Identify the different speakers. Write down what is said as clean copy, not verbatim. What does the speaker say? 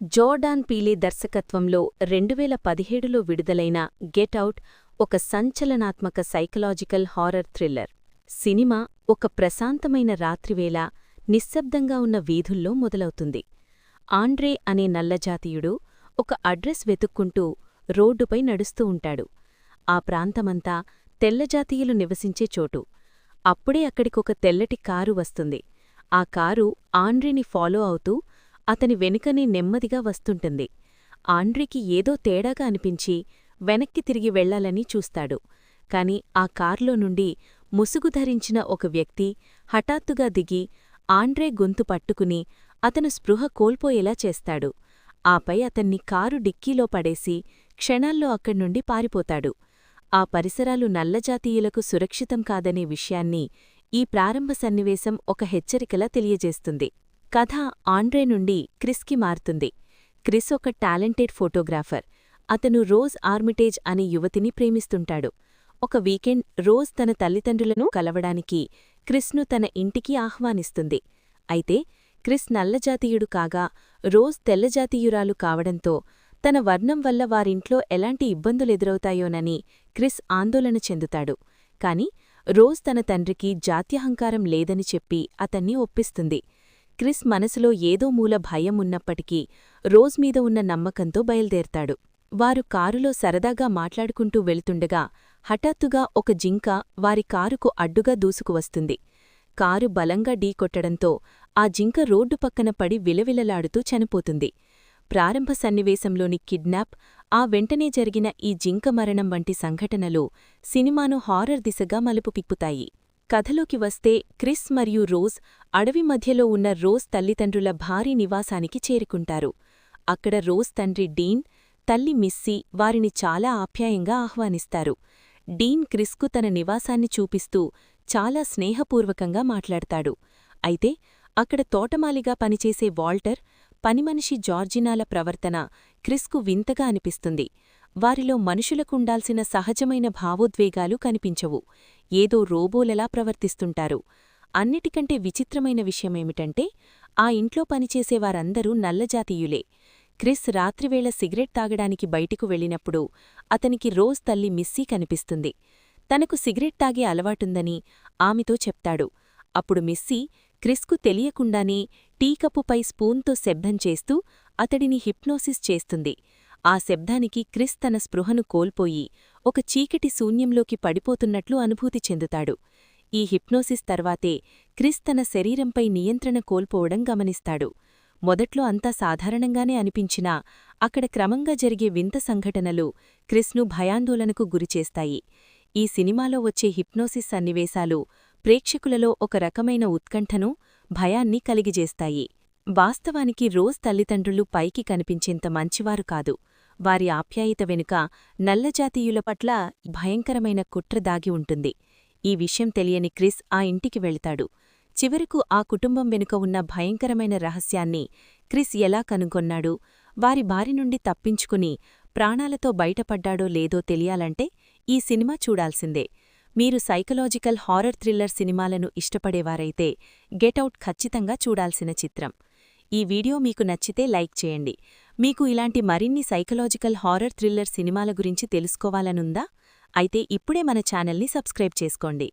Speaker 1: Jordan Pele దర్శకత్వంలో 2017లో విడుదలైన get out ఒక సంచలనాత్మక సైకలాజికల్ హారర్ థ్రిల్లర్. సినిమా ఒక ప్రశాంతమైన రాత్రివేళ నిశ్శబ్దంగా ఉన్న వీధుల్లో మొదలవుతుంది. ఆండ్రే అనే నల్లజాతీయుడు ఒక అడ్రస్ వెతుక్కుంటూ రోడ్డుపై నడుస్తూ ఉంటాడు. ఆ ప్రాంతమంతా తెల్లజాతీయులు నివసించే చోటు. అప్పుడే అక్కడికొక తెల్లటి కారు వస్తుంది. ఆ కారు ఆండ్రేని ఫాలో అవుతూ అతని వెనుకనే నెమ్మదిగా వస్తుంటుంది. ఆండ్రీకి ఏదో తేడాగా అనిపించి వెనక్కి తిరిగి వెళ్లాలని చూస్తాడు. కాని ఆ కార్లో నుండి ముసుగు ధరించిన ఒక వ్యక్తి హఠాత్తుగా దిగి ఆండ్రే గొంతు పట్టుకుని అతను స్పృహ కోల్పోయేలా చేస్తాడు. ఆపై అతన్ని కారు డిక్కీలో పడేసి క్షణాల్లో అక్కడ్నుండి పారిపోతాడు. ఆ పరిసరాలు నల్లజాతీయులకు సురక్షితం కాదనే విషయాన్ని ఈ ప్రారంభ సన్నివేశం ఒక హెచ్చరికలా తెలియజేస్తుంది. కథ ఆండ్రే నుండి క్రిస్కి మారుతుంది. క్రిస్ ఒక టాలెంటెడ్ ఫోటోగ్రాఫర్. అతను రోజ్ ఆర్మిటేజ్ అనే యువతిని ప్రేమిస్తుంటాడు. ఒక వీకెండ్ రోజ్ తన తల్లిదండ్రులను కలవడానికి క్రిస్ను తన ఇంటికి ఆహ్వానిస్తుంది. అయితే క్రిస్ నల్లజాతీయుడు కాగా రోజ్ తెల్లజాతీయురాలు కావడంతో తన వర్ణం వల్ల వారింట్లో ఎలాంటి ఇబ్బందులెదురవుతాయోనని క్రిస్ ఆందోళన చెందుతాడు. కాని రోజ్ తన తండ్రికి జాత్యహంకారం లేదని చెప్పి అతన్ని ఒప్పిస్తుంది. క్రిస్ మనసులో ఏదో మూల భయం ఉన్నప్పటికీ రోజ్ మీద ఉన్న నమ్మకంతో బయల్దేరతాడు. వారు కారులో సరదాగా మాట్లాడుకుంటూ వెళుతుండగా హఠాత్తుగా ఒక జింక వారి కారుకు అడ్డుగా దూసుకువస్తుంది. కారు బలంగా ఢీకొట్టడంతో ఆ జింక రోడ్డు పక్కన పడి విలవిలలాడుతూ చనిపోతుంది. ప్రారంభ సన్నివేశంలోని కిడ్నాప్, ఆ వెంటనే జరిగిన ఈ జింక మరణం వంటి సంఘటనలు సినిమాను హారర్ దిశగా మలుపు తిప్పుతాయి. కథలోకి వస్తే క్రిస్ మరియు రోజ్ అడవి మధ్యలో ఉన్న రోజ్ తల్లిదండ్రుల భారీ నివాసానికి చేరుకుంటారు. అక్కడ రోజ్ తండ్రి డీన్, తల్లి మిస్సీ వారిని చాలా ఆప్యాయంగా ఆహ్వానిస్తారు. డీన్ క్రిస్కు తన నివాసాన్ని చూపిస్తూ చాలా స్నేహపూర్వకంగా మాట్లాడతాడు. అయితే అక్కడ తోటమాలిగా పనిచేసే వాల్టర్, పనిమనిషి జార్జినాల ప్రవర్తన క్రిస్కు వింతగా అనిపిస్తుంది. వారిలో మనుషులకుండాల్సిన సహజమైన భావోద్వేగాలు కనిపించవు. ఏదో రోబోలలా ప్రవర్తిస్తుంటారు. అన్నిటికంటే విచిత్రమైన విషయమేమిటంటే ఆ ఇంట్లో పనిచేసేవారందరూ నల్లజాతీయులే. క్రిస్ రాత్రివేళ సిగరెట్ తాగడానికి బయటికు వెళ్ళినప్పుడు అతనికి రోజ్ తల్లి మిస్సీ కనిపిస్తుంది. తనకు సిగరెట్ తాగే అలవాటుందని ఆమెతో చెప్తాడు. అప్పుడు మిస్సీ క్రిస్కు తెలియకుండానే టీకప్పుపై స్పూన్తో శబ్దం చేస్తూ అతడిని హిప్నోసిస్ చేస్తుంది. ఆ శబ్దానికి క్రిస్ తన స్పృహను కోల్పోయి ఒక చీకటి శూన్యంలోకి పడిపోతున్నట్లు అనుభూతి చెందుతాడు. ఈ హిప్నోసిస్ తర్వాతే క్రిస్ తన శరీరంపై నియంత్రణ కోల్పోవడం గమనిస్తాడు. మొదట్లో అంతా సాధారణంగానే అనిపించినా అక్కడ క్రమంగా జరిగే వింత సంఘటనలు క్రిస్ను భయాందోళనకు గురిచేస్తాయి. ఈ సినిమాలో వచ్చే హిప్నోసిస్ సన్నివేశాలు ప్రేక్షకులలో ఒక రకమైన ఉత్కంఠను, భయాన్ని కలిగిజేస్తాయి. వాస్తవానికి రోజ్ తల్లిదండ్రులు పైకి కనిపించేంత మంచివారు కాదు. వారి ఆప్యాయత వెనుక నల్లజాతీయుల పట్ల భయంకరమైన కుట్ర దాగి ఉంటుంది. ఈ విషయం తెలియని క్రిస్ ఆ ఇంటికి వెళ్తాడు. చివరకు ఆ కుటుంబం వెనుక ఉన్న భయంకరమైన రహస్యాన్ని క్రిస్ ఎలా కనుగొన్నాడు, వారి బారి నుండి తప్పించుకుని ప్రాణాలతో బయటపడ్డాడో లేదో తెలియాలంటే ఈ సినిమా చూడాల్సిందే. మీరు సైకలాజికల్ హారర్ థ్రిల్లర్ సినిమాలను ఇష్టపడేవారైతే గెట్ అవుట్ ఖచ్చితంగా చూడాల్సిన చిత్రం. ఈ వీడియో మీకు నచ్చితే లైక్ చేయండి. మీకు ఇలాంటి మరిన్ని సైకలాజికల్ హారర్ థ్రిల్లర్ సినిమాల గురించి తెలుసుకోవాలనుందా? అయితే ఇప్పుడే మన ఛానల్ని సబ్స్క్రైబ్ చేసుకోండి.